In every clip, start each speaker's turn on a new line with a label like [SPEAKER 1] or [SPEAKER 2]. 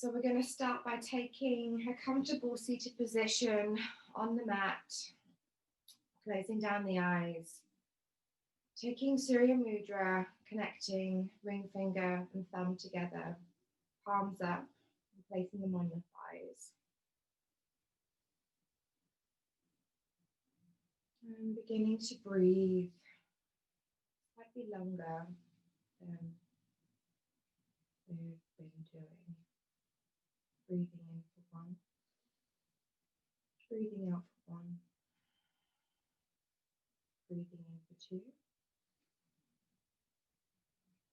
[SPEAKER 1] So we're going to start by taking a comfortable seated position on the mat, closing down the eyes, taking Surya Mudra, connecting ring finger and thumb together, palms up, and placing them on your thighs. And beginning to breathe slightly longer than we've been doing. Breathing in for 1, breathing out for 1, breathing in for 2,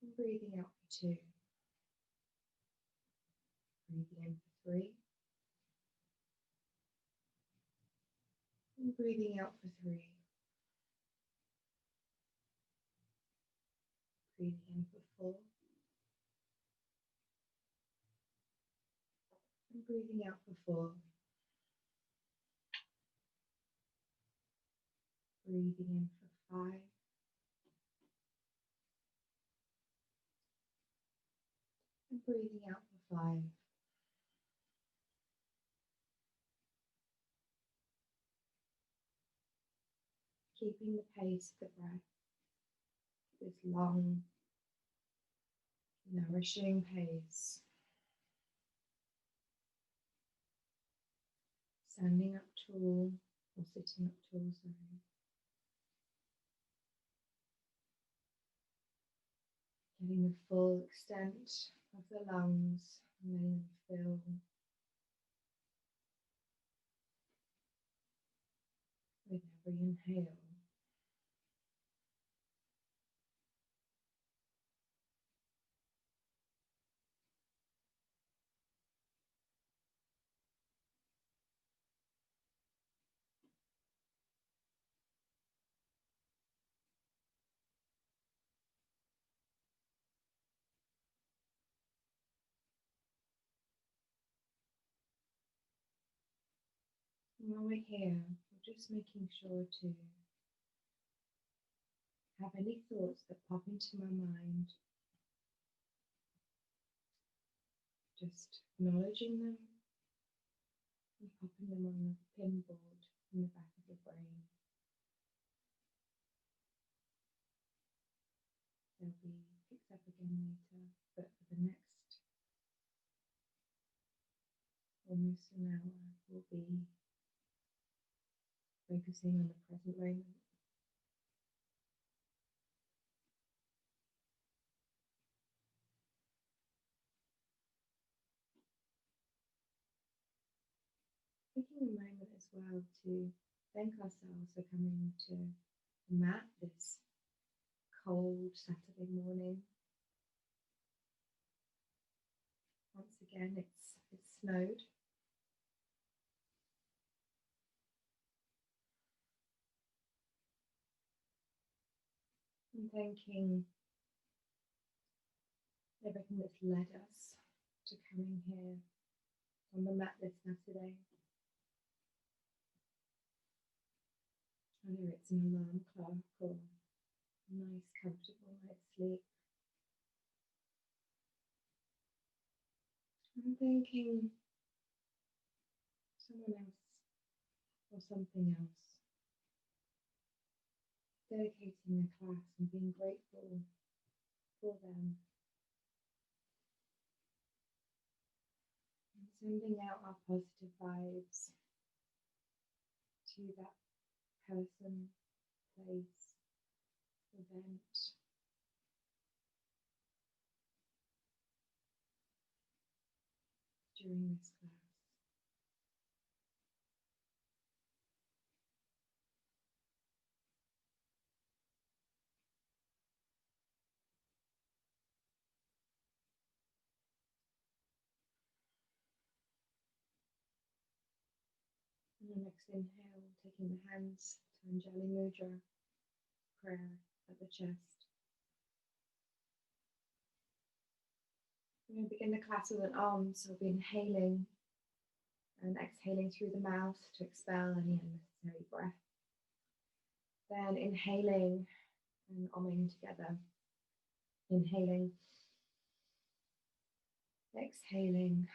[SPEAKER 1] and breathing out for 2, breathing in for 3, and breathing out for 3, breathing in for 4, and breathing out for 4, breathing in for 5, and breathing out for 5. Keeping the pace of the breath, this long, nourishing pace. Standing up tall or sitting up tall, sorry. Getting the full extent of the lungs and letting them fill with every inhale. And while we're here, we're just making sure to have any thoughts that pop into my mind, just acknowledging them and popping them on the pinboard in the back of the brain. They'll be picked up again later, but for the next almost an hour, we'll be focusing on the present moment. Taking a moment as well to thank ourselves for coming to the mat this cold Saturday morning. Once again, it's snowed. And thanking everything that's led us to coming here on the mat this Saturday. Whether it's an alarm clock or a nice comfortable night's sleep. I'm thanking someone else or something else, dedicating a class and being grateful for them, and sending out our positive vibes to that person, place, event. During this class. And the next inhale, taking the hands to Jenerally Mudra, prayer at the chest. We're going to begin the class with an Om, so we'll be inhaling and exhaling through the mouth to expel any unnecessary breath. Then inhaling and Omming together. Inhaling Exhaling.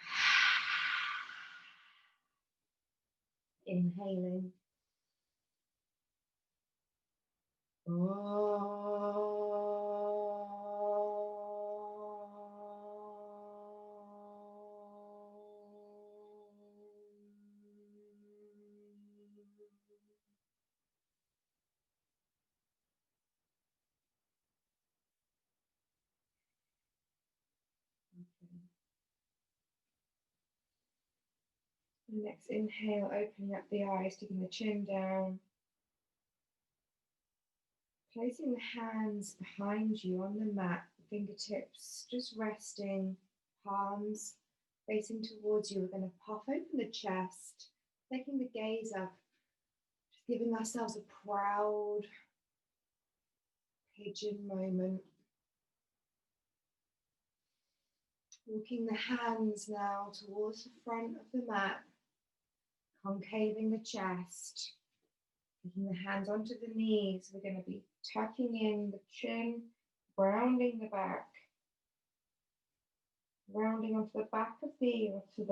[SPEAKER 1] Inhaling. Next inhale, opening up the eyes, taking the chin down. Placing the hands behind you on the mat, fingertips just resting, palms facing towards you. We're going to puff open the chest, taking the gaze up, just giving ourselves a proud pigeon moment. Walking the hands now towards the front of the mat, concaving the chest. Taking the hands onto the knees, we're going to be tucking in the chin, rounding the back, rounding onto the back of the ear, to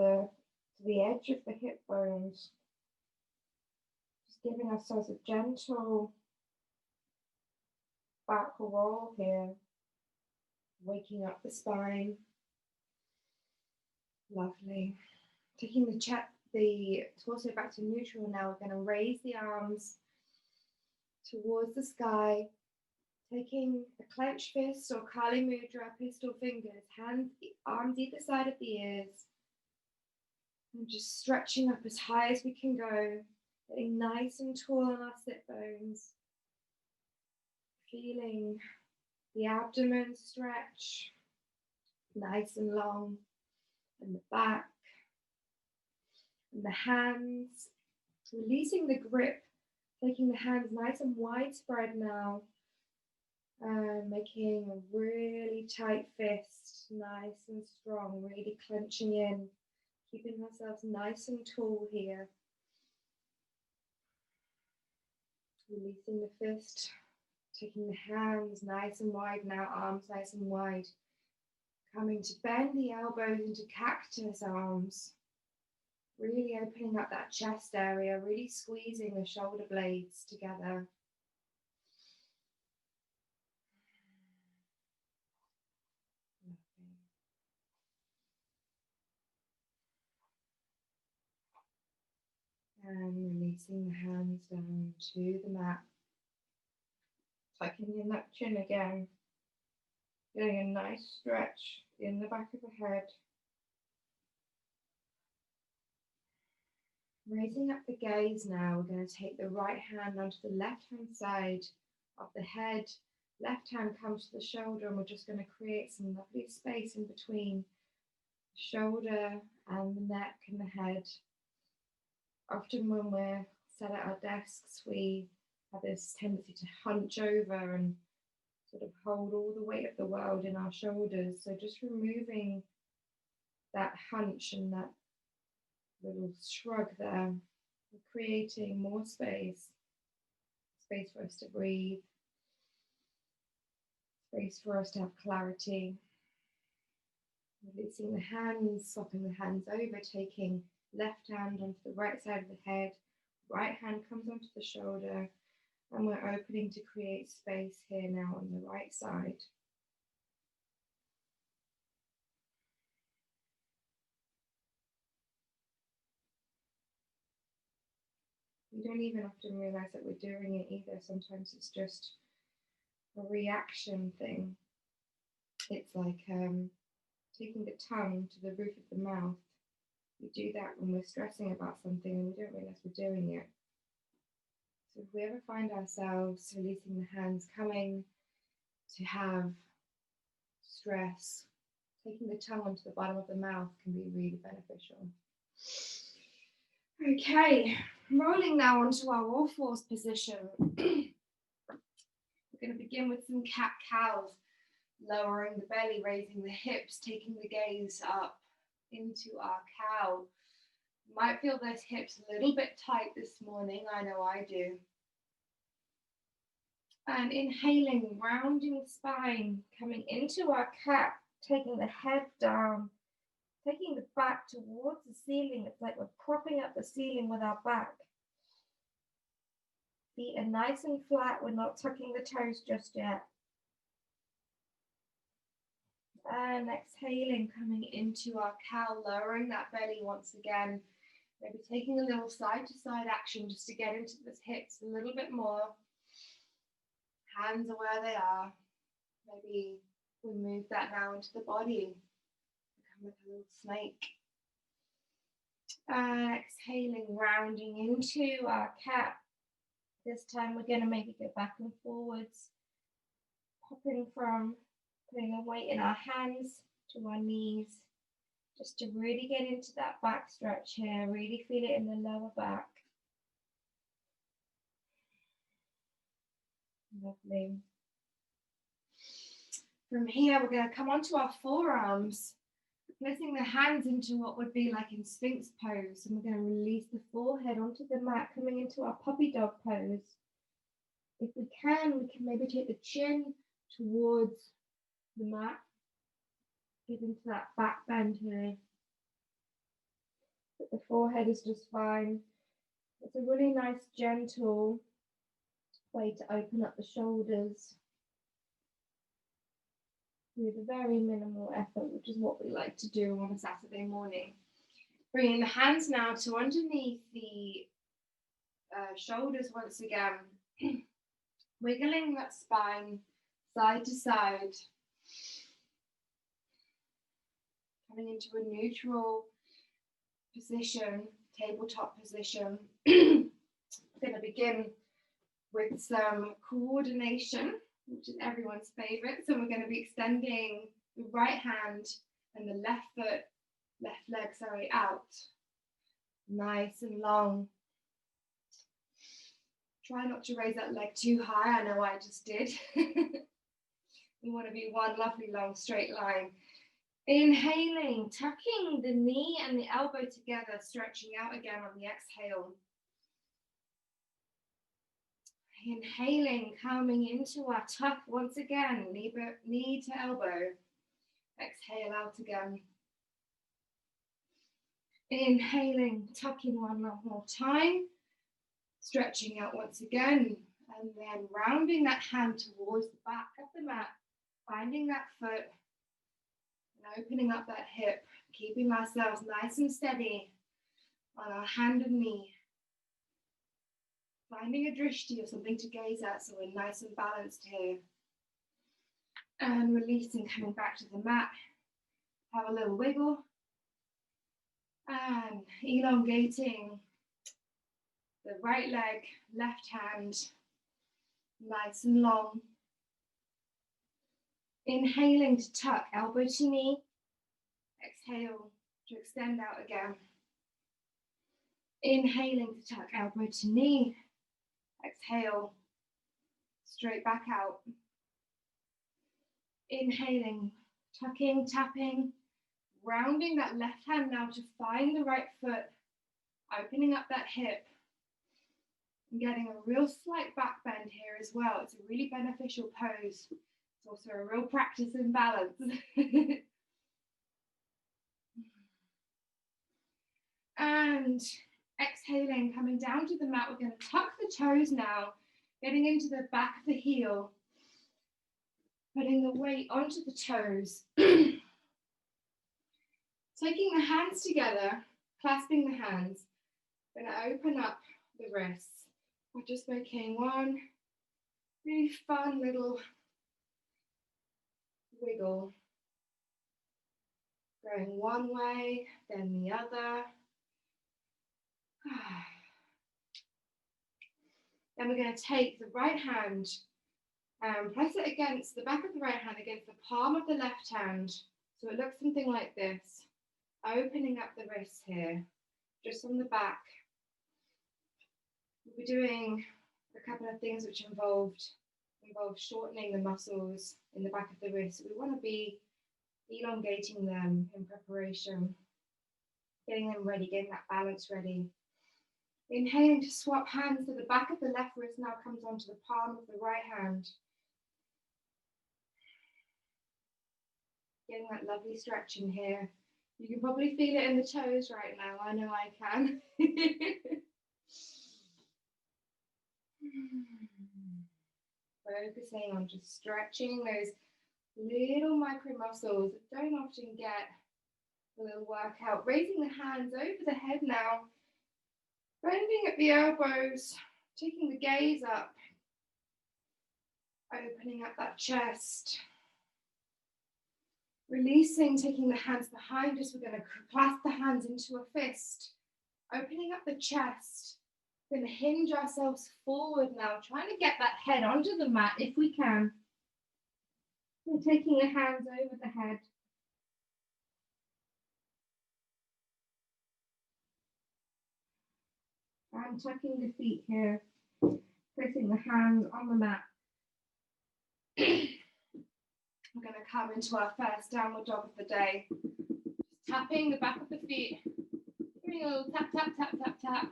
[SPEAKER 1] the edge of the hip bones. Just giving ourselves a gentle back roll here, waking up the spine. Lovely. Taking the torso back to neutral now, we're going to raise the arms towards the sky, taking a clenched fist or Kali Mudra, pistol fingers, arms either side of the ears, and just stretching up as high as we can go, getting nice and tall on our sit bones, feeling the abdomen stretch, nice and long, and the back, and the hands, releasing the grip, taking the hands nice and widespread now, and making a really tight fist, nice and strong, really clenching in, keeping ourselves nice and tall here. Releasing the fist, taking the hands nice and wide now, arms nice and wide. Coming to bend the elbows into cactus arms. Really opening up that chest area, really squeezing the shoulder blades together. And releasing the hands down to the mat. Tucking in that chin again. Getting a nice stretch in the back of the head. Raising up the gaze now, we're going to take the right hand onto the left hand side of the head. Left hand comes to the shoulder, and we're just going to create some lovely space in between the shoulder and the neck and the head. Often when we're sat at our desks, we have this tendency to hunch over and sort of hold all the weight of the world in our shoulders. So just removing that hunch and that little shrug there, creating more space for us to breathe, space for us to have clarity. Releasing the hands, swapping the hands over, taking left hand onto the right side of the head, right hand comes onto the shoulder, and we're opening to create space here now on the right side. We don't even often realize that we're doing it either. Sometimes it's just a reaction thing. It's like taking the tongue to the roof of the mouth. We do that when we're stressing about something and we don't realize we're doing it. So if we ever find ourselves releasing the hands, coming to have stress, taking the tongue onto the bottom of the mouth can be really beneficial. Okay, rolling now onto our all fours position. We're going to begin with some cat-cows, lowering the belly, raising the hips, taking the gaze up into our cow. You might feel those hips a little bit tight this morning. I know I do. And inhaling, rounding the spine, coming into our cat, taking the head down,
[SPEAKER 2] back towards the ceiling. It's like we're propping up the ceiling with our back. Feet are nice and flat. We're not tucking the toes just yet. And exhaling, coming into our cow, lowering that belly once again. Maybe taking a little side to side action just to get into the hips a little bit more. Hands are where they are. Maybe we move that now into the body. Become like a little snake. And exhaling, rounding into our cat. This time we're going to maybe go back and forwards. Popping from putting the weight in our hands to our knees. Just to really get into that back stretch here. Really feel it in the lower back. Lovely. From here, we're going to come onto our forearms, placing the hands into what would be like in Sphinx pose. And we're going to release the forehead onto the mat, coming into our puppy dog pose. If we can maybe take the chin towards the mat. Get into that back bend here. But the forehead is just fine. It's a really nice, gentle way to open up the shoulders with a very minimal effort, which is what we like to do on a Saturday morning. Bringing the hands now to underneath the shoulders once again. Wiggling that spine side to side. Coming into a neutral position, tabletop position. I'm going to begin with some coordination, which is everyone's favorite. So we're going to be extending the right hand and the left leg, out. Nice and long. Try not to raise that leg too high. I know I just did. We want to be one lovely long straight line. Inhaling, tucking the knee and the elbow together, stretching out again on the exhale. Inhaling, coming into our tuck once again, knee to elbow. Exhale out again. Inhaling, tucking one more time, stretching out once again, and then rounding that hand towards the back of the mat, finding that foot, and opening up that hip, keeping ourselves nice and steady on our hand and knee. Finding a drishti or something to gaze at so we're nice and balanced here. And releasing, coming back to the mat. Have a little wiggle. And elongating the right leg, left hand, nice and long. Inhaling to tuck, elbow to knee. Exhale to extend out again. Inhaling to tuck, elbow to knee. Exhale, straight back out. Inhaling, tucking, tapping, rounding that left hand now to find the right foot, opening up that hip, and getting a real slight back bend here as well. It's a really beneficial pose. It's also a real practice in balance. And exhaling, coming down to the mat, we're going to tuck the toes now, getting into the back of the heel, putting the weight onto the toes. Taking the hands together, clasping the hands, we're going to open up the wrists. We're just making one really fun little wiggle. Going one way, then the other. Then we're going to take the right hand and press it against the back of the right hand against the palm of the left hand. So it looks something like this. Opening up the wrists here, just on the back. We'll be doing a couple of things which involve shortening the muscles in the back of the wrist. So we want to be elongating them in preparation, getting them ready, getting that balance ready. Inhaling to swap hands, so the back of the left wrist now comes onto the palm of the right hand. Getting that lovely stretch in here. You can probably feel it in the toes right now. I know I can. Focusing on just stretching those little micro muscles that don't often get a little workout. Raising the hands over the head now. Bending at the elbows. Taking the gaze up. Opening up that chest. Releasing, taking the hands behind us. We're going to clasp the hands into a fist. Opening up the chest. We're going to hinge ourselves forward now, trying to get that head onto the mat if we can. We're taking the hands over the head. And tucking the feet here. Placing the hands on the mat. We're going to come into our first downward dog of the day. Just tapping the back of the feet. Doing a little tap, tap, tap, tap, tap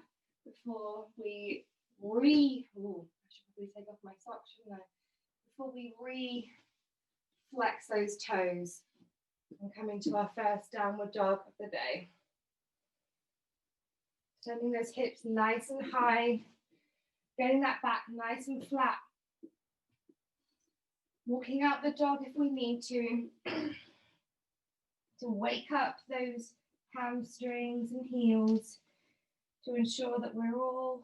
[SPEAKER 2] before we I should probably take off my socks, shouldn't I? Before we flex those toes and come into our first downward dog of the day. Turning those hips nice and high. Getting that back nice and flat. Walking out the dog if we need to wake up those hamstrings and heels, to ensure that we're all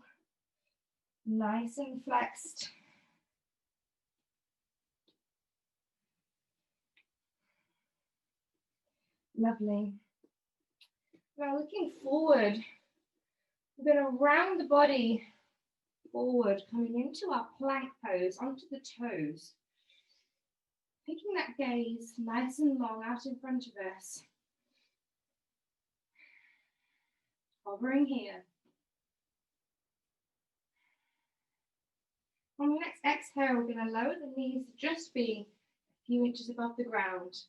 [SPEAKER 2] nice and flexed. Lovely. Now looking forward, we're going to round the body forward, coming into our plank pose, onto the toes. Taking that gaze nice and long out in front of us. Hovering here. On the next exhale, we're going to lower the knees to just be a few inches above the ground.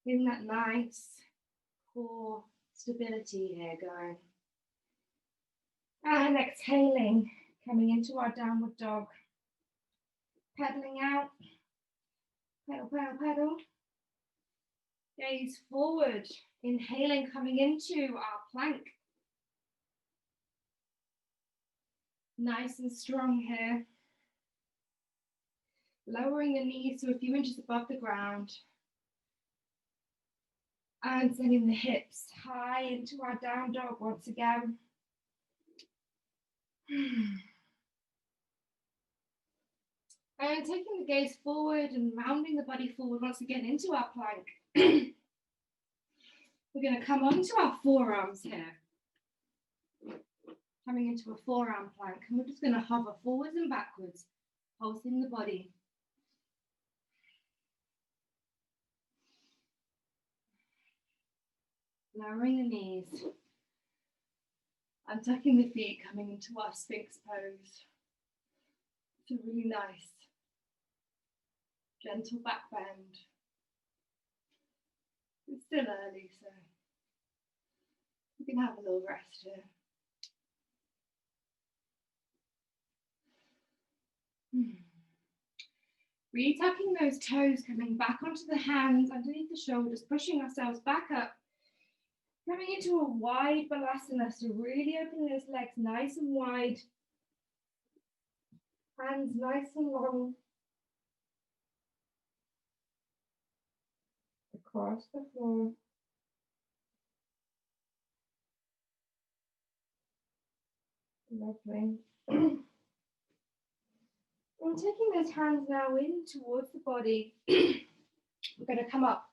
[SPEAKER 2] Getting that nice core stability here going. And exhaling, coming into our downward dog. Pedaling out. Pedal, pedal, pedal. Gaze forward. Inhaling, coming into our plank. Nice and strong here. Lowering the knees to a few inches above the ground. And sending the hips high into our down dog once again. And taking the gaze forward and rounding the body forward once again into our plank. We're going to come onto our forearms here. Coming into a forearm plank. And we're just going to hover forwards and backwards, pulsing the body. Lowering the knees. And tucking the feet, coming into our Sphinx pose. It's a really nice, gentle back bend. It's still early, so you can have a little rest here. Retucking those toes, coming back onto the hands, underneath the shoulders, pushing ourselves back up. Coming into a wide balasana, so really opening those legs nice and wide. Hands nice and long. Across the floor. Lovely. And taking those hands now in towards the body, we're going to come up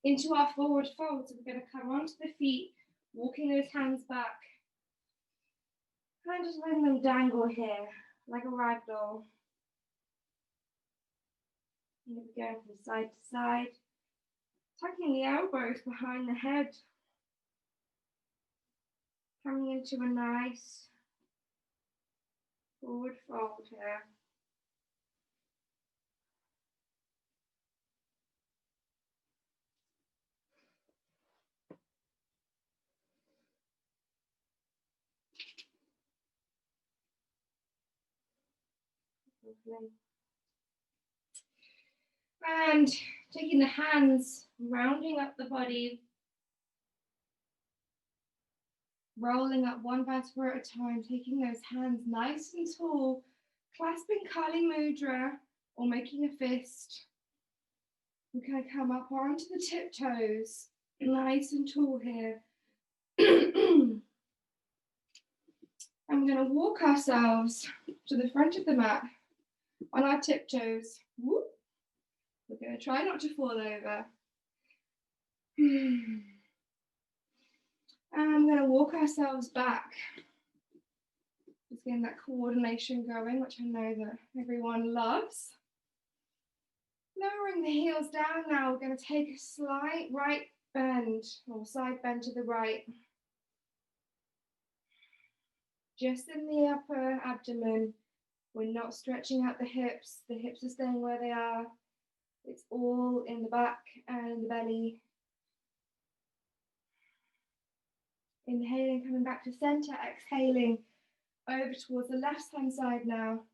[SPEAKER 2] into our forward fold. So we're going to come onto the feet, walking those hands back. And just letting them dangle here, like a rag doll. Here we go, from side to side. Tucking the elbows behind the head. Coming into a nice forward fold here. And taking the hands, rounding up the body,
[SPEAKER 1] Rolling up one vertebra at a time, taking those hands nice and tall, clasping Kali Mudra or making a fist. We're going to come up onto the tiptoes, nice and tall here. And we're going to walk ourselves to the front of the mat on our tiptoes. Whoop. We're going to try not to fall over. And I'm going to walk ourselves back. Just getting that coordination going, which I know that everyone loves. Lowering the heels down now, we're going to take a slight right bend or side bend to the right. Just in the upper abdomen. We're not stretching out the hips. The hips are staying where they are. It's all in the back and the belly. Inhaling, coming back to center, exhaling over towards the left hand side now.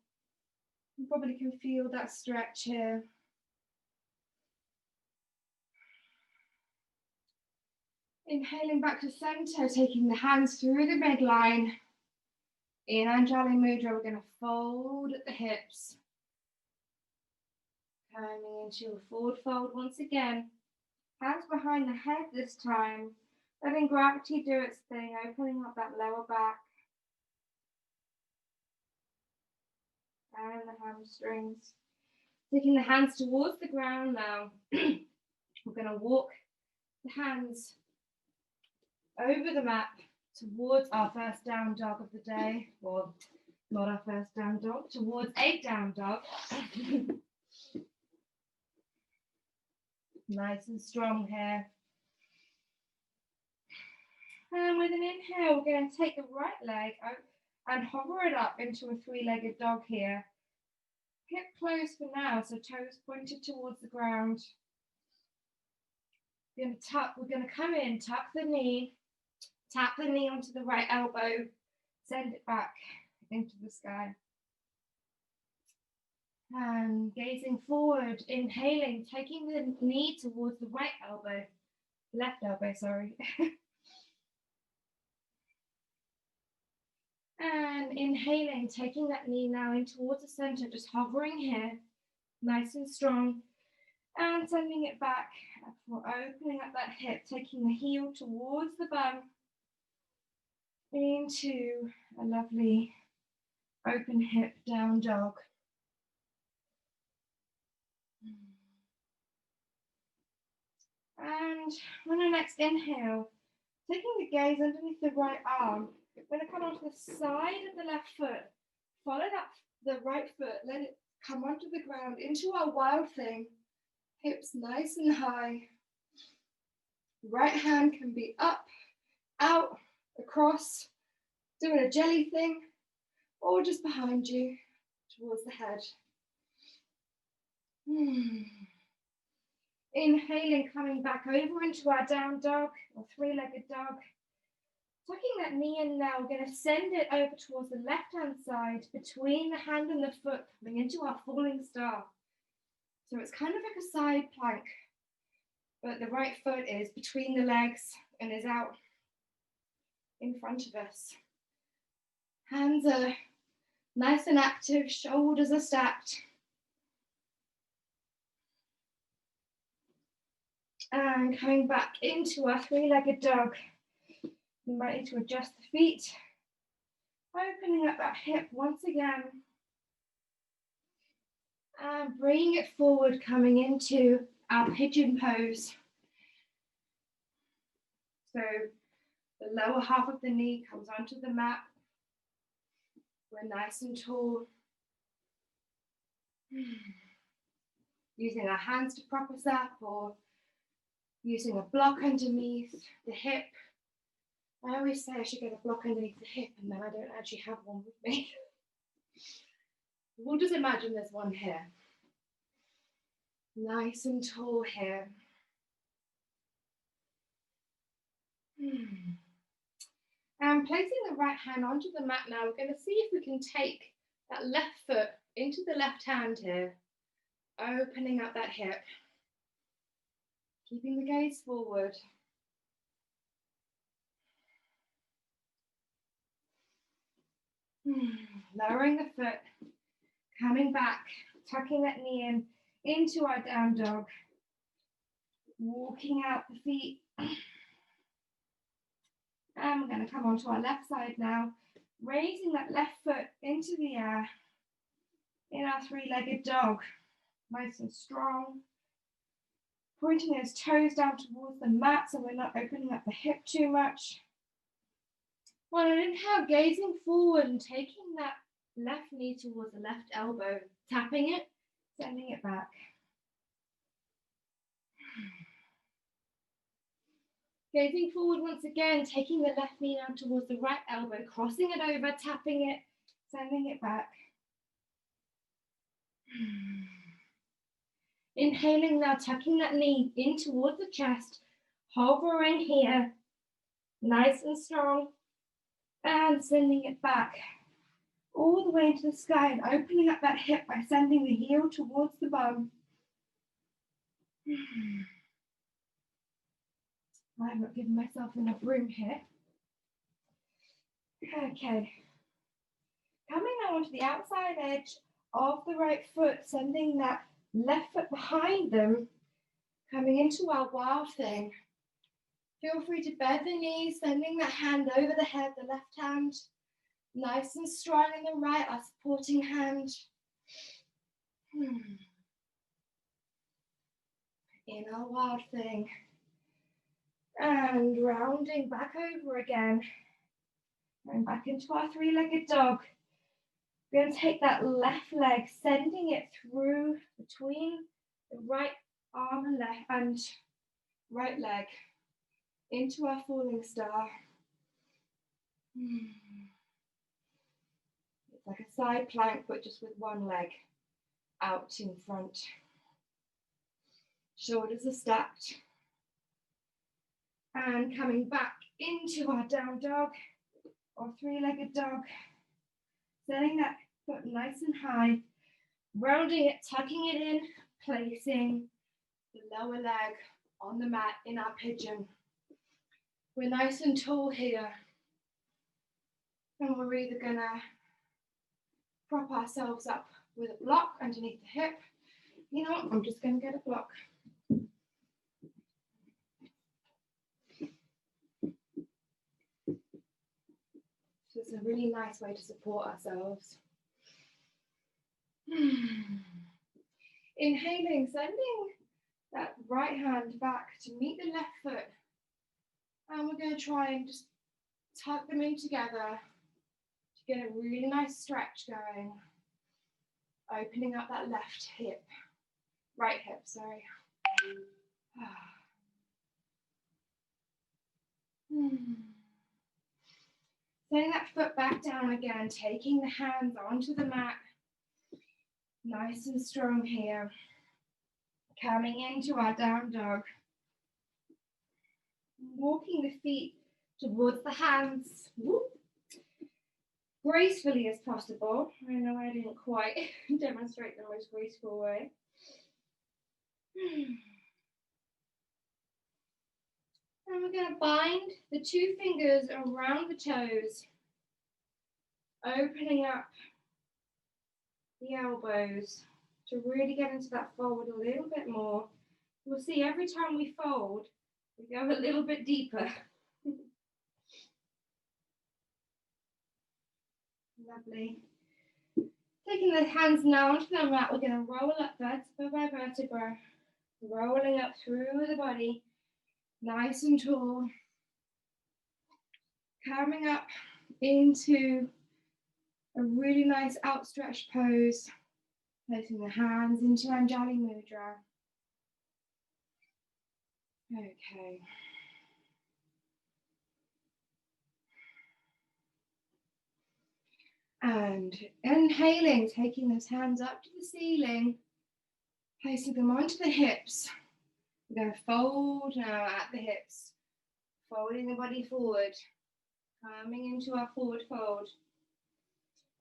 [SPEAKER 1] You probably can feel that stretch here. Inhaling back to center, taking the hands through the midline. In Anjali Mudra, we're going to fold at the hips. Coming into a forward fold once again. Hands behind the head this time. Letting gravity do its thing, opening up that lower back. And the hamstrings. Taking the hands towards the ground now. We're going to walk the hands over the mat towards our first down dog of the day. Well, not our first down dog, towards a down dog. Nice and strong here. And with an inhale, we're going to take the right leg and hover it up into a three-legged dog here. Hip closed for now, so toes pointed towards the ground. We're going to come in, tuck the knee, tap the knee onto the right elbow, send it back into the sky. And gazing forward, inhaling, taking the knee towards the right elbow, left elbow, sorry. And inhaling, taking that knee now in towards the center, just hovering here, nice and strong. And sending it back for opening up that hip, taking the heel towards the bum into a lovely open hip down dog. And on our next inhale, taking the gaze underneath the right arm, we're going to come onto the side of the left foot, follow that the right foot, let it come onto the ground into our wild thing, hips nice and high. Right hand can be up, out, across, doing a jelly thing, or just behind you towards the head. Inhaling, coming back over into our down dog or three-legged dog. Tucking that knee in now, we're going to send it over towards the left-hand side between the hand and the foot, coming into our falling star. So it's kind of like a side plank, but the right foot is between the legs and is out in front of us. Hands are nice and active, shoulders are stacked. And coming back into our three-legged dog. You might need to adjust the feet. Opening up that hip once again. And bringing it forward, coming into our pigeon pose. So the lower half of the knee comes onto the mat. We're nice and tall. Using our hands to prop us up or using a block underneath the hip. I always say I should get a block underneath the hip and then I don't actually have one with me. We'll just imagine there's one here. Nice and tall here. And placing the right hand onto the mat now, we're going to see if we can take that left foot into the left hand here, opening up that hip, keeping the gaze forward. Lowering the foot, coming back, tucking that knee in, into our down dog, walking out the feet. And we're going to come onto our left side now, raising that left foot into the air in our three-legged dog, nice and strong. Pointing those toes down towards the mat so we're not opening up the hip too much. On an inhale, gazing forward and taking that left knee towards the left elbow, tapping it, sending it back. Gazing forward once again, taking the left knee down towards the right elbow, crossing it over, tapping it, sending it back. Inhaling now, tucking that knee in towards the chest, hovering here, nice and strong, and sending it back all the way into the sky and opening up that hip by sending the heel towards the bum. I'm not giving myself enough room here. Okay. Coming now onto the outside edge of the right foot, sending that left foot behind them, coming into our wild thing. Feel free to bend the knees, sending that hand over the head, the left hand, nice and strong in the right, our supporting hand. In our wild thing. And rounding back over again. Going back into our three-legged dog. We're going to take that left leg, sending it through between the right arm and right leg into our falling star. It's like a side plank, but just with one leg out in front. Shoulders are stacked. And coming back into our down dog or three-legged dog. Setting that foot nice and high, rounding it, tucking it in, placing the lower leg on the mat in our pigeon. We're nice and tall here. And we're either gonna prop ourselves up with a block underneath the hip. You know what, I'm just gonna get a block. So it's a really nice way to support ourselves. Inhaling, sending that right hand back to meet the left foot. And we're going to try and just tuck them in together to get a really nice stretch going. Opening up that left hip, right hip, sorry. Setting that foot back down again, taking the hands onto the mat. Nice and strong here. Coming into our down dog. Walking the feet towards the hands. Whoop. Gracefully as possible. I know I didn't quite demonstrate the most graceful way. And we're going to bind the two fingers around the toes, opening up the elbows to really get into that fold a little bit more. You'll see every time we fold, we go a little bit deeper. Lovely. Taking the hands now onto the mat, we're going to roll up vertebra by vertebra, rolling up through the body, nice and tall. Coming up into a really nice outstretched pose, placing the hands into Jenerally mudra. Okay. And inhaling, taking those hands up to the ceiling, placing them onto the hips. We're going to fold now at the hips, folding the body forward, coming into our forward fold.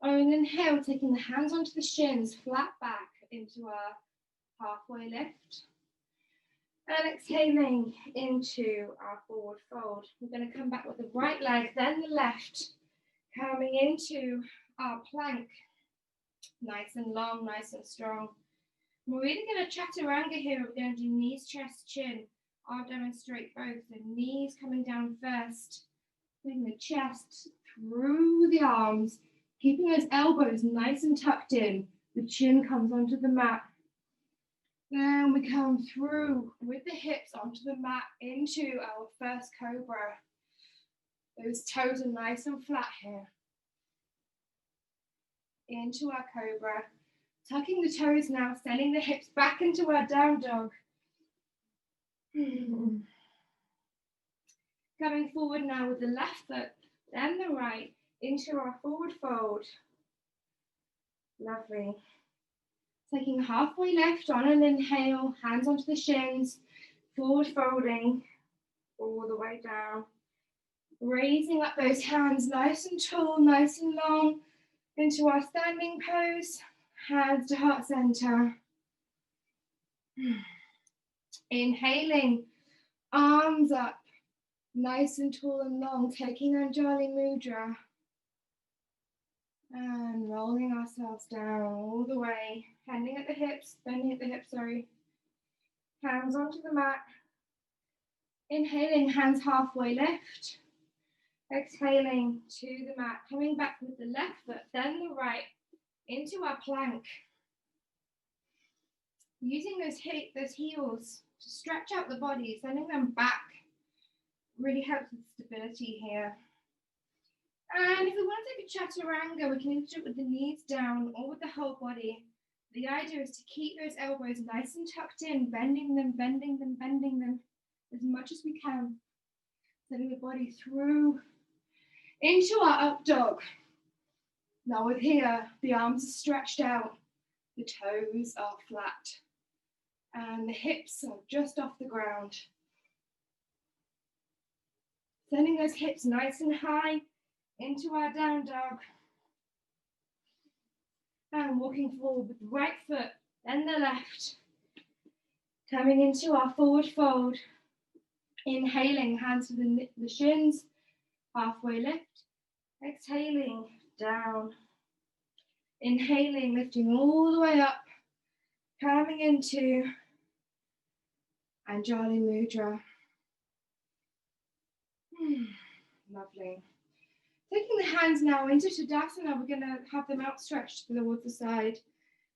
[SPEAKER 1] And inhale, taking the hands onto the shins, flat back into our halfway lift. And exhaling into our forward fold. We're going to come back with the right leg, then the left, coming into our plank nice and long, nice and strong. We're really going to chaturanga here. We're going to do knees, chest, chin. I'll demonstrate both. The knees coming down first, putting the chest through the arms, keeping those elbows nice and tucked in. The chin comes onto the mat. Then we come through with the hips onto the mat into our first cobra. Those toes are nice and flat here. Into our cobra. Tucking the toes now, sending the hips back into our down dog. Coming forward now with the left foot, then the right, into our forward fold. Lovely. Taking halfway lift on an inhale, hands onto the shins, forward folding, all the way down. Raising up those hands nice and tall, nice and long, into our standing pose, hands to heart center. Inhaling, arms up, nice and tall and long, taking Jenerally mudra. And rolling ourselves down all the way, bending at the hips, sorry. Hands onto the mat. Inhaling, hands halfway lift. Exhaling to the mat, coming back with the left foot, then the right, into our plank. Using those heels to stretch out the body, sending them back, really helps with stability here. And if we want to take a chaturanga, we can either do it with the knees down or with the whole body. The idea is to keep those elbows nice and tucked in, bending them as much as we can. Sending the body through into our up dog. Now with here, the arms are stretched out, the toes are flat, and the hips are just off the ground. Sending those hips nice and high into our down dog. And walking forward with the right foot, then the left. Coming into our forward fold. Inhaling, hands to the shins, halfway lift. Exhaling, down. Inhaling, lifting all the way up. Coming into Jenerally mudra. Lovely. Taking the hands now into Tadasana, we're going to have them outstretched towards the side.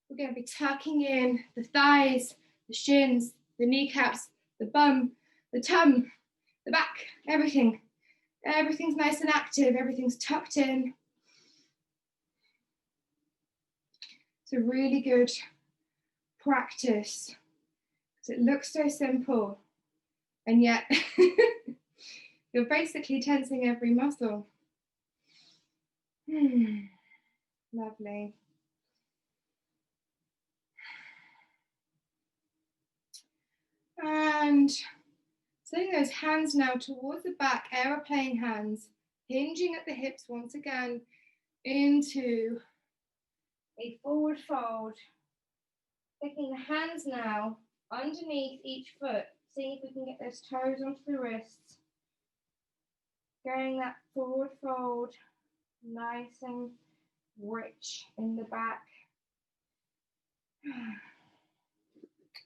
[SPEAKER 1] We're going to be tucking in the thighs, the shins, the kneecaps, the bum, the tum, the back, everything. Everything's nice and active, everything's tucked in. It's a really good practice because it looks so simple, and yet you're basically tensing every muscle. Lovely. And sending those hands now towards the back, aeroplane hands, hinging at the hips once again into a forward fold. Taking the hands now underneath each foot, seeing if we can get those toes onto the wrists. Going that forward fold, nice and rich in the back.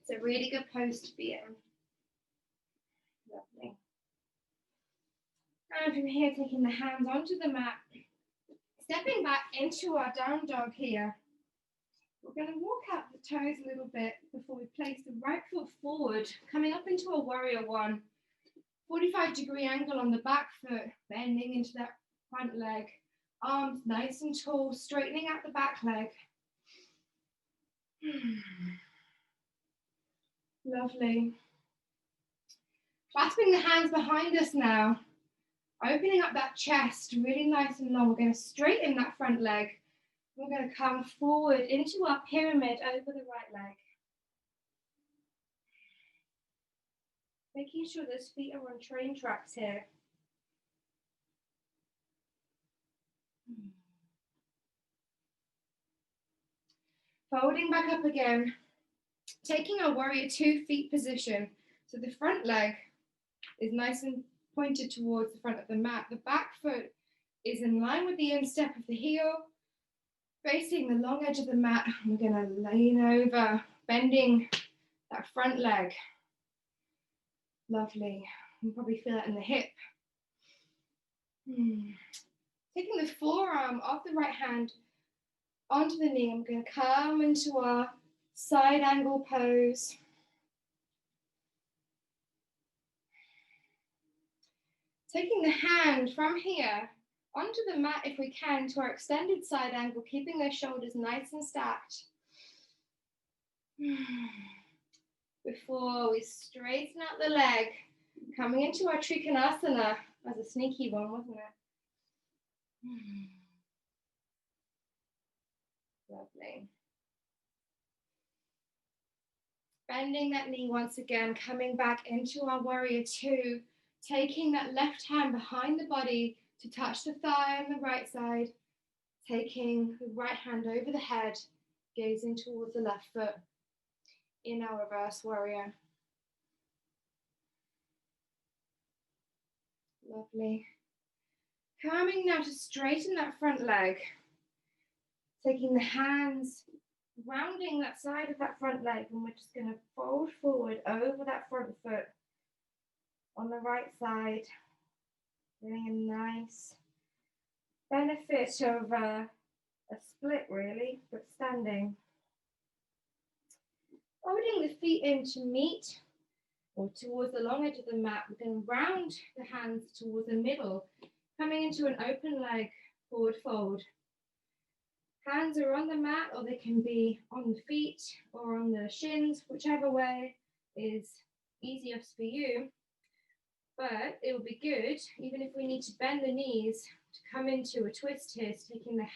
[SPEAKER 1] It's a really good pose to be in. Lovely. And from here, taking the hands onto the mat, stepping back into our down dog here. We're going to walk out the toes a little bit before we place the right foot forward, coming up into a warrior one. 45-degree angle on the back foot, bending into that front leg. Arms nice and tall, straightening out the back leg. Lovely. Clasping the hands behind us now, opening up that chest really nice and long. We're going to straighten that front leg. We're going to come forward into our pyramid over the right leg. Making sure those feet are on train tracks here. Folding back up again, taking our warrior 2 feet position. So the front leg is nice and pointed towards the front of the mat. The back foot is in line with the instep of the heel. Facing the long edge of the mat, we're going to lean over, bending that front leg. Lovely. You can probably feel it in the hip. Taking the forearm off the right hand onto the knee, I'm going to come into our side angle pose. Taking the hand from here onto the mat if we can to our extended side angle, keeping those shoulders nice and stacked. Before we straighten out the leg, coming into our trikonasana. That was a sneaky one, wasn't it? Lovely. Bending that knee once again, coming back into our warrior two, taking that left hand behind the body to touch the thigh on the right side, taking the right hand over the head, gazing towards the left foot in our reverse warrior. Lovely. Coming now to straighten that front leg, taking the hands, rounding that side of that front leg, and we're just going to fold forward over that front foot on the right side, getting a nice benefit of a split really, but standing. Folding the feet in to meet or towards the long edge of the mat, we're going to round the hands towards the middle, coming into an open leg forward fold. Hands are on the mat, or they can be on the feet or on the shins, whichever way is easiest for you. But it will be good, even if we need to bend the knees, to come into a twist here, so taking the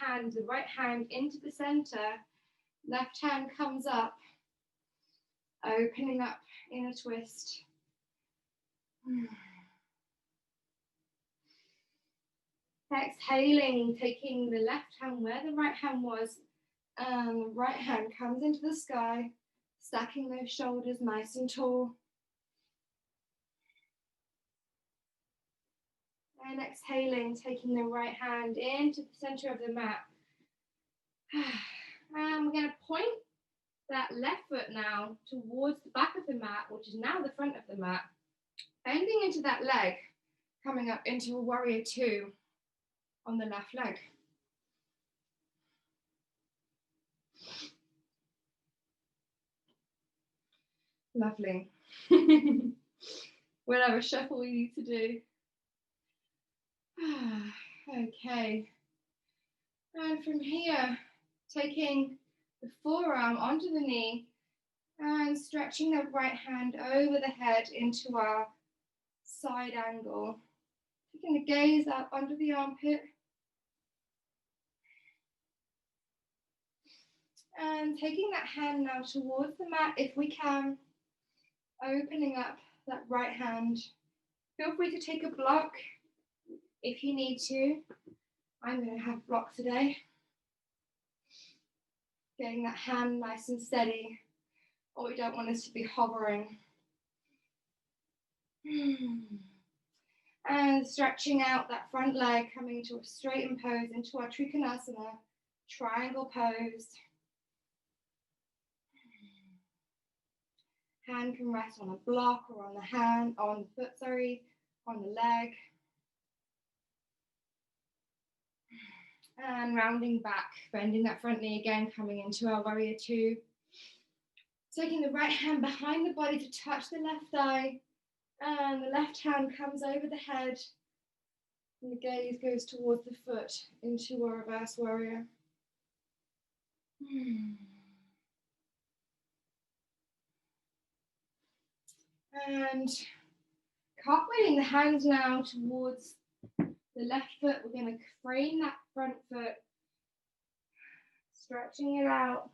[SPEAKER 1] right hand into the center, left hand comes up, opening up in a twist. Exhaling, taking the left hand where the right hand was, and the right hand comes into the sky, stacking those shoulders nice and tall. And exhaling, taking the right hand into the center of the mat. And we're going to point that left foot now towards the back of the mat, which is now the front of the mat, bending into that leg, coming up into a warrior two on the left leg. Lovely. Whatever shuffle we need to do. Okay. And from here, taking the forearm onto the knee and stretching the right hand over the head into our side angle. Taking the gaze up under the armpit. And taking that hand now towards the mat if we can, opening up that right hand. Feel free to take a block if you need to. I'm going to have block today. Getting that hand nice and steady. What we don't want is to be hovering. And stretching out that front leg, coming into a straightened pose, into our trikonasana, triangle pose. Hand can rest on a block or on the foot, on the leg. And rounding back, bending that front knee again, coming into our warrior two. Taking the right hand behind the body to touch the left thigh, and the left hand comes over the head, and the gaze goes towards the foot into a reverse warrior. And cartwheeling the hands now towards the left foot. We're going to frame that front foot, stretching it out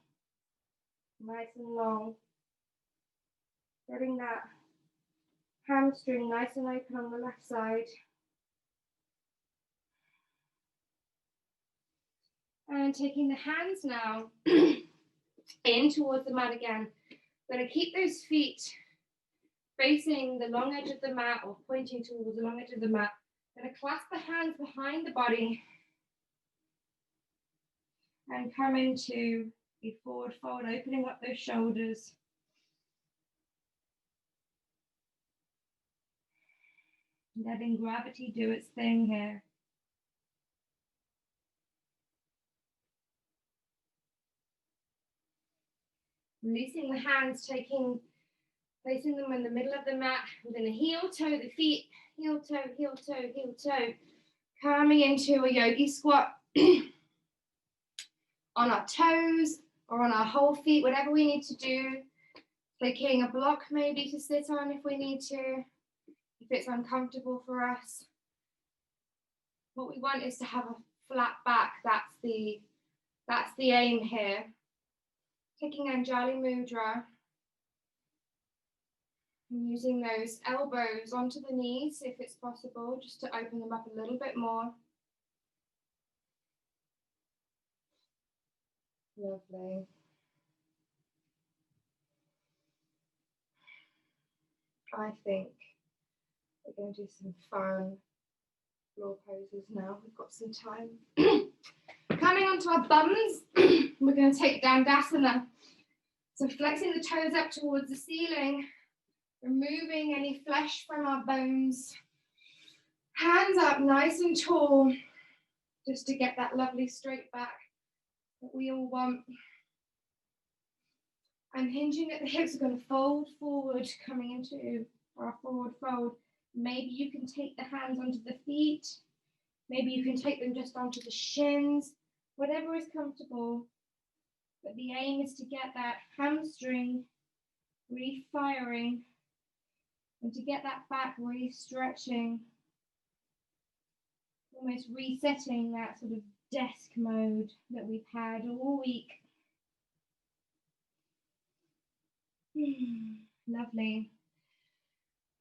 [SPEAKER 1] nice and long, getting that hamstring nice and open on the left side. And taking the hands now in towards the mat again. We're going to keep those feet facing the long edge of the mat or pointing towards the long edge of the mat. We're going to clasp the hands behind the body. And come into a forward fold, opening up those shoulders. Letting gravity do its thing here. Releasing the hands, placing them in the middle of the mat. We're going to heel toe the feet, heel toe, heel toe, heel toe. Coming into a yogi squat on our toes or on our whole feet, whatever we need to do. Taking a block maybe to sit on if we need to, if it's uncomfortable for us. What we want is to have a flat back. That's the aim here. Taking Jenerally mudra. And using those elbows onto the knees if it's possible, just to open them up a little bit more. Lovely. I think we're going to do some fun floor poses now. We've got some time. Coming onto our bums, we're going to take Dandasana. So flexing the toes up towards the ceiling, removing any flesh from our bones. Hands up nice and tall, just to get that lovely straight back that we all want. And hinging at the hips, we're going to fold forward, coming into our forward fold. Maybe you can take the hands onto the feet. Maybe you can take them just onto the shins, whatever is comfortable. But the aim is to get that hamstring re-firing and to get that back re-stretching, almost resetting that sort of desk mode that we've had all week. Lovely.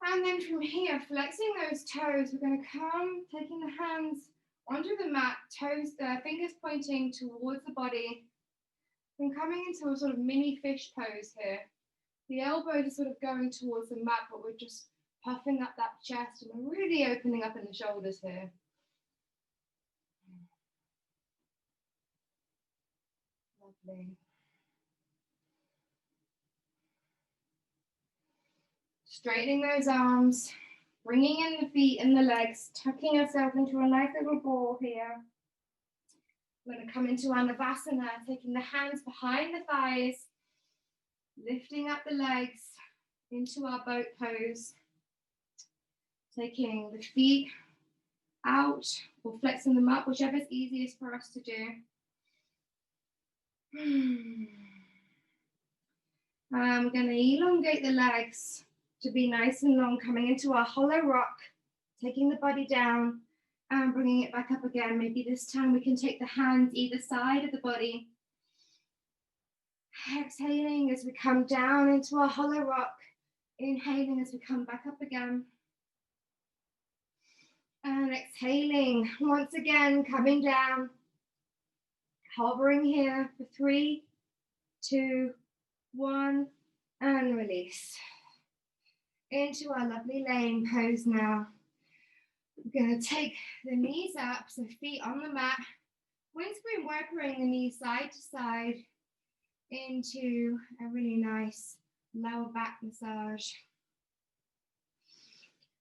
[SPEAKER 1] And then from here, flexing those toes, we're going to come, taking the hands onto the mat, toes, fingers pointing towards the body, and coming into a sort of mini fish pose here. The elbows are sort of going towards the mat, but we're just puffing up that chest and we're really opening up in the shoulders here. Lovely. Straightening those arms, bringing in the feet and the legs, tucking ourselves into a nice little ball here. We're going to come into our Navasana, taking the hands behind the thighs, lifting up the legs into our boat pose, taking the feet out or flexing them up, whichever is easiest for us to do. We're going to elongate the legs to be nice and long, coming into our hollow rock, taking the body down and bringing it back up again. Maybe this time we can take the hands either side of the body. Exhaling as we come down into our hollow rock, inhaling as we come back up again. And exhaling once again, coming down, hovering here for 3, 2, 1, and release. Into our lovely laying pose now. We're going to take the knees up, so feet on the mat. Windscreen working the knees side to side into a really nice lower back massage.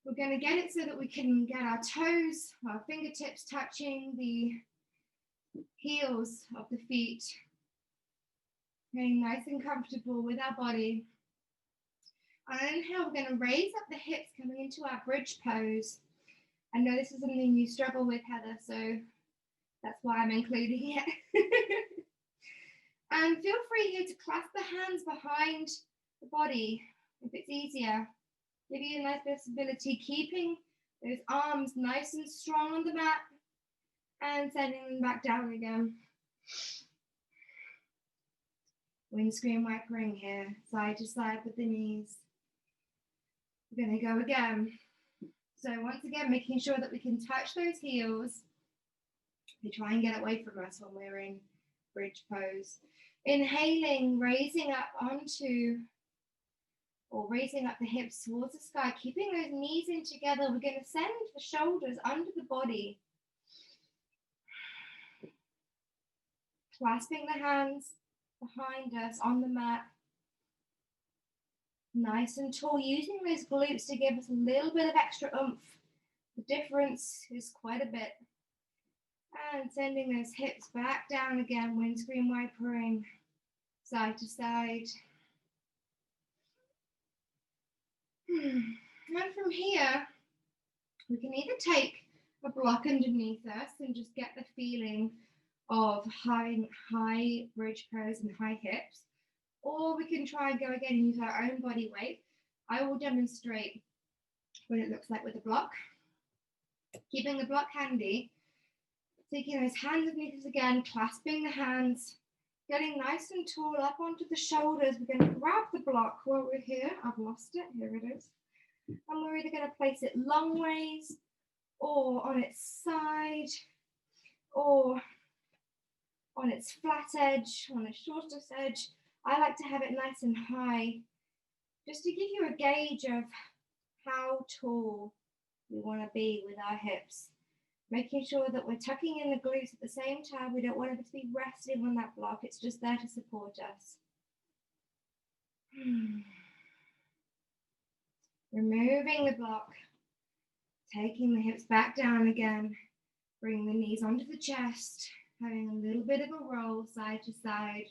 [SPEAKER 1] We're going to get it so that we can get our toes, our fingertips touching the heels of the feet. Getting nice and comfortable with our body. On an inhale, we're going to raise up the hips, coming into our bridge pose. I know this is something you struggle with, Heather, so that's why I'm including it. And feel free here to clasp the hands behind the body if it's easier. Give you a nice bit of stability, keeping those arms nice and strong on the mat and setting them back down again. Windscreen wipering here, side to side with the knees. We're going to go again. So once again, making sure that we can touch those heels. They try and get away from us when we're in bridge pose. Inhaling, raising up onto, or raising up the hips towards the sky, keeping those knees in together. We're going to send the shoulders under the body. clasping the hands behind us on the mat. Nice and tall, using those glutes to give us a little bit of extra oomph. The difference is quite a bit. And sending those hips back down again, windscreen wipering side to side. And from here, we can either take a block underneath us and just get the feeling of having high bridge pose and high hips, or we can try and go again and use our own body weight. I will demonstrate what it looks like with a block. Keeping the block handy, taking those hands underneath us again, clasping the hands, getting nice and tall up onto the shoulders. We're going to grab the block while we're here. I've lost it. Here it is. And we're either going to place it long ways or on its side or on its flat edge, on its shortest edge. I like to have it nice and high, just to give you a gauge of how tall we want to be with our hips. Making sure that we're tucking in the glutes at the same time. We don't want it to be resting on that block. It's just there to support us. Removing the block, taking the hips back down again, bringing the knees onto the chest, having a little bit of a roll side to side.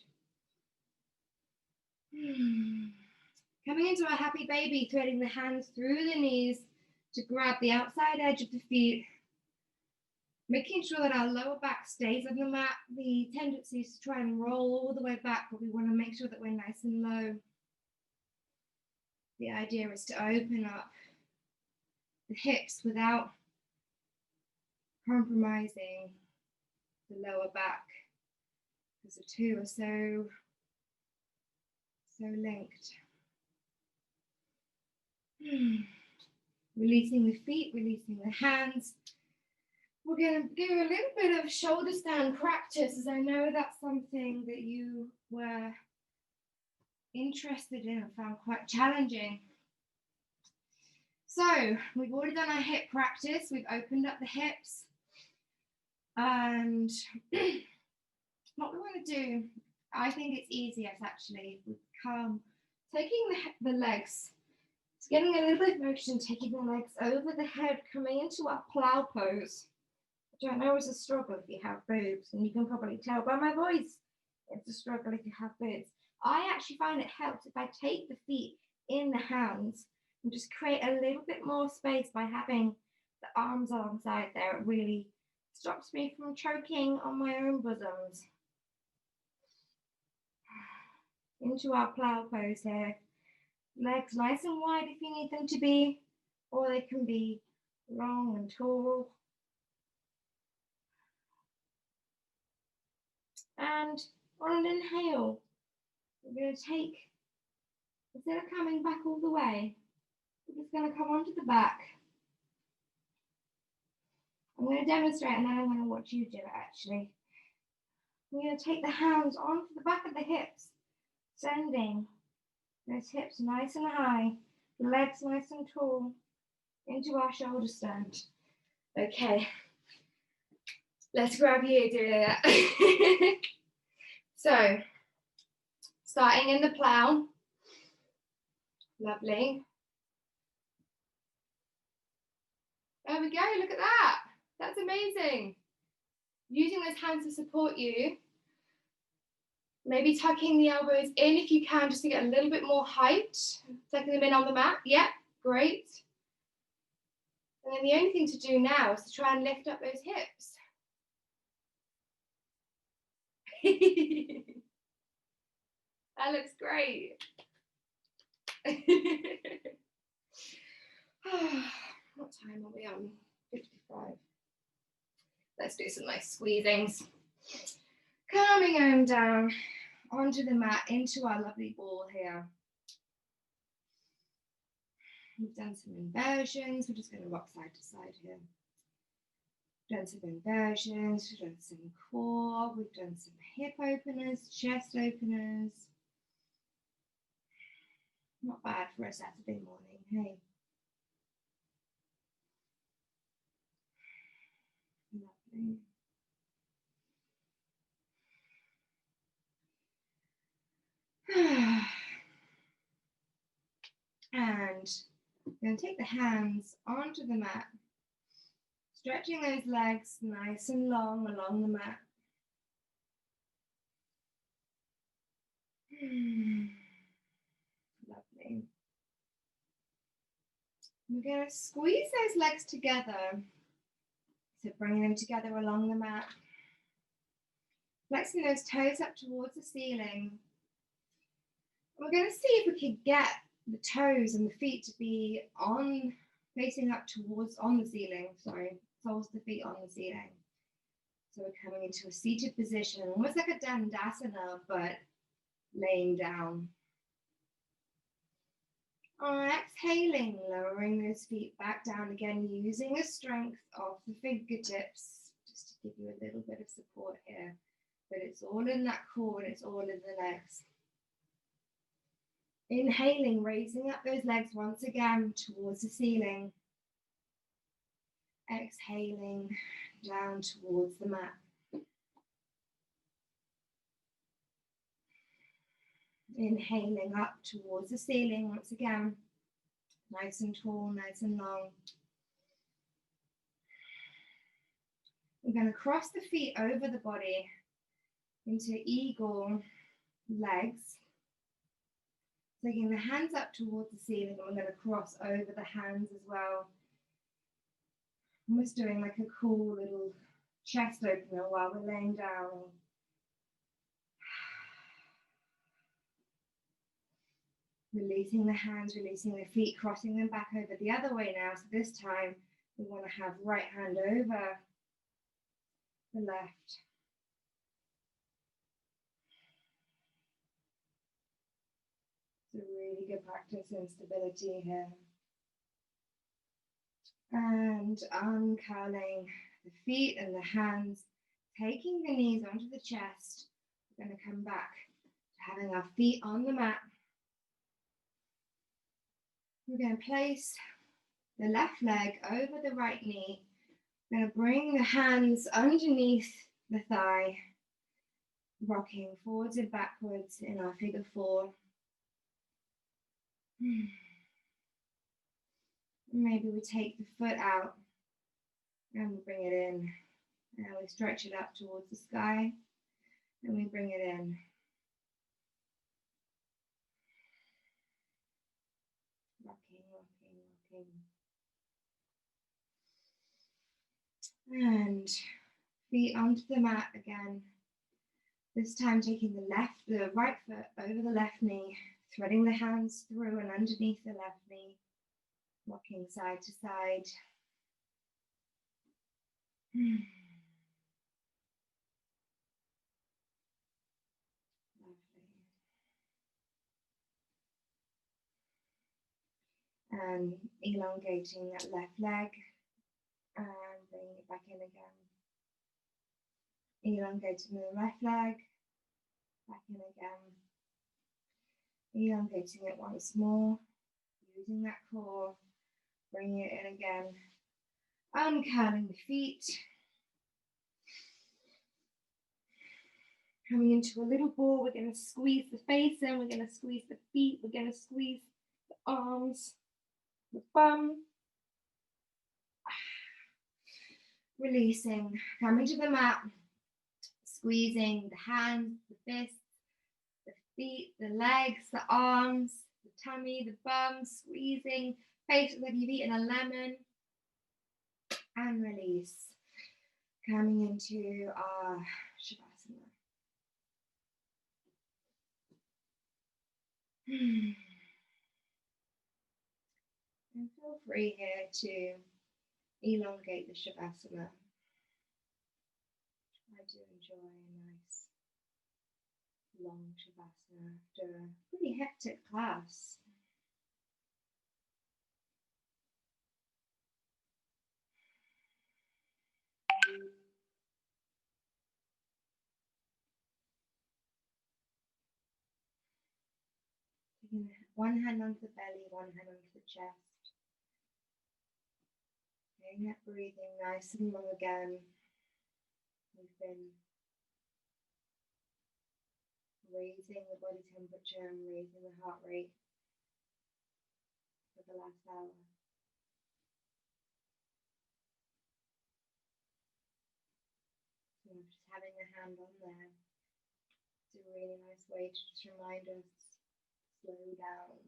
[SPEAKER 1] Coming into our happy baby, threading the hands through the knees to grab the outside edge of the feet. Making sure that our lower back stays on the mat. The tendency is to try and roll all the way back, but we want to make sure that we're nice and low. The idea is to open up the hips without compromising the lower back, because the two are so linked. Releasing the feet, releasing the hands. We're going to do a little bit of shoulder stand practice, as I know that's something that you were interested in and found quite challenging. So we've already done our hip practice. We've opened up the hips. And what we want to do, I think it's easiest actually, if we come, taking the legs, it's getting a little bit of motion, taking the legs over the head, coming into our plow pose. Which I know is a struggle if you have boobs, and you can probably tell by my voice, it's a struggle if you have boobs. I actually find it helps if I take the feet in the hands and just create a little bit more space by having the arms alongside there. It really stops me from choking on my own bosoms. Into our plow pose here. Legs nice and wide if you need them to be, or they can be long and tall. And on an inhale, we're going to take, instead of coming back all the way, we're just going to come onto the back. I'm going to demonstrate and then I'm going to watch you do it actually. We're going to take the hands onto the back of the hips, sending those hips nice and high, legs nice and tall, into our shoulder stand. Okay. Let's grab you doing that. So, starting in the plow. Lovely. There we go, look at that. That's amazing. Using those hands to support you. Maybe tucking the elbows in if you can, just to get a little bit more height. Tucking them in on the mat. Yep, great. And then the only thing to do now is to try and lift up those hips. That looks great. What time are we on? 55. Let's do some nice squeezings. Coming on down onto the mat, into our lovely ball here. We've done some inversions. We're just going to rock side to side here. We've done some inversions. We've done some core. We've done some hip openers, chest openers. Not bad for a Saturday morning, hey. Lovely. And we're going to take the hands onto the mat, stretching those legs nice and long along the mat. Lovely. We're going to squeeze those legs together. So bringing them together along the mat. Flexing those toes up towards the ceiling. We're going to see if we can get the toes and the feet to be facing up on the ceiling, soles of the feet on the ceiling. So we're coming into a seated position, almost like a dandasana, but laying down. Exhaling, lowering those feet back down again, using the strength of the fingertips, just to give you a little bit of support here. But it's all in that core and it's all in the legs. Inhaling, raising up those legs once again towards the ceiling. Exhaling, down towards the mat. Inhaling up towards the ceiling once again. Nice and tall, nice and long. We're going to cross the feet over the body into eagle legs. Taking the hands up towards the ceiling, and we're going to cross over the hands as well. Almost doing like a cool little chest opener while we're laying down. Releasing the hands, releasing the feet, crossing them back over the other way now. So this time we want to have right hand over the left. It's a really good practice in stability here. And uncurling the feet and the hands, taking the knees onto the chest. We're going to come back to having our feet on the mat. We're going to place the left leg over the right knee. We're going to bring the hands underneath the thigh, rocking forwards and backwards in our figure four. Maybe we take the foot out and we bring it in. And we stretch it up towards the sky and we bring it in. Rocking, rocking, rocking. And feet onto the mat again. This time taking the right foot over the left knee, threading the hands through and underneath the left knee, rocking side to side. And elongating that left leg and bringing it back in again. Elongating the left leg, back in again. Elongating it once more, using that core, bringing it in again. Uncurling the feet. Coming into a little ball, we're going to squeeze the face in, we're going to squeeze the feet, we're going to squeeze the arms, the bum. Releasing, coming to the mat, squeezing the hands, the fists, the feet, the legs, the arms, the tummy, the bum, squeezing, face like you've eaten a lemon, and release. Coming into our Shavasana. And feel free here to elongate the Shavasana. I do enjoy a nice long Shavasana after a pretty hectic class. Taking one hand onto the belly, one hand onto the chest. Getting that breathing nice and long again. We've been raising the body temperature and raising the heart rate
[SPEAKER 2] for the last hour. So just having a hand on there is a really nice way to just remind us to slow down.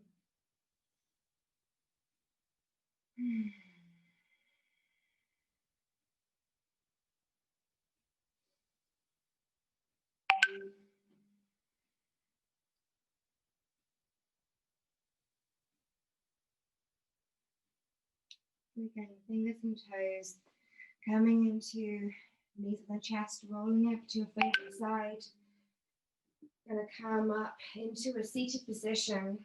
[SPEAKER 2] Again, fingers and toes coming into knees on the chest, rolling up to your favorite side. Going to come up into a seated position.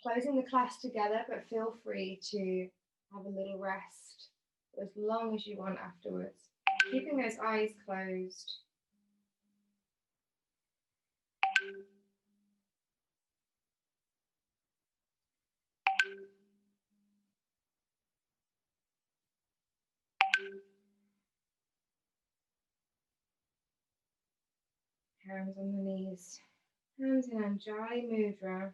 [SPEAKER 2] Closing the class together, but feel free to have a little rest as long as you want afterwards. Keeping those eyes closed. Hands on the knees. Hands in Jenerally mudra.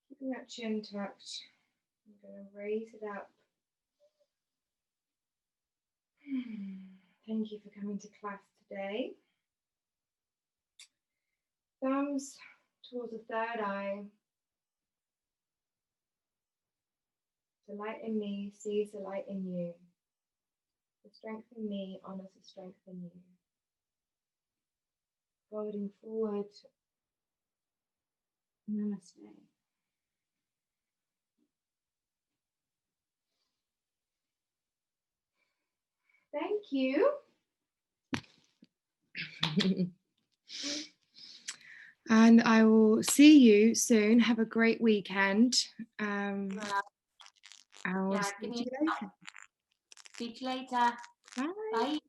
[SPEAKER 2] Keeping that chin tucked. I'm going to raise it up. Thank you for coming to class today. Thumbs towards the third eye. The light in me sees the light in you. The strength in me honors the strength in you. Folding forward. Namaste. Thank you. And I will see you soon. Have a great weekend. I will see you later.
[SPEAKER 1] See you later.
[SPEAKER 2] Bye.
[SPEAKER 1] Bye.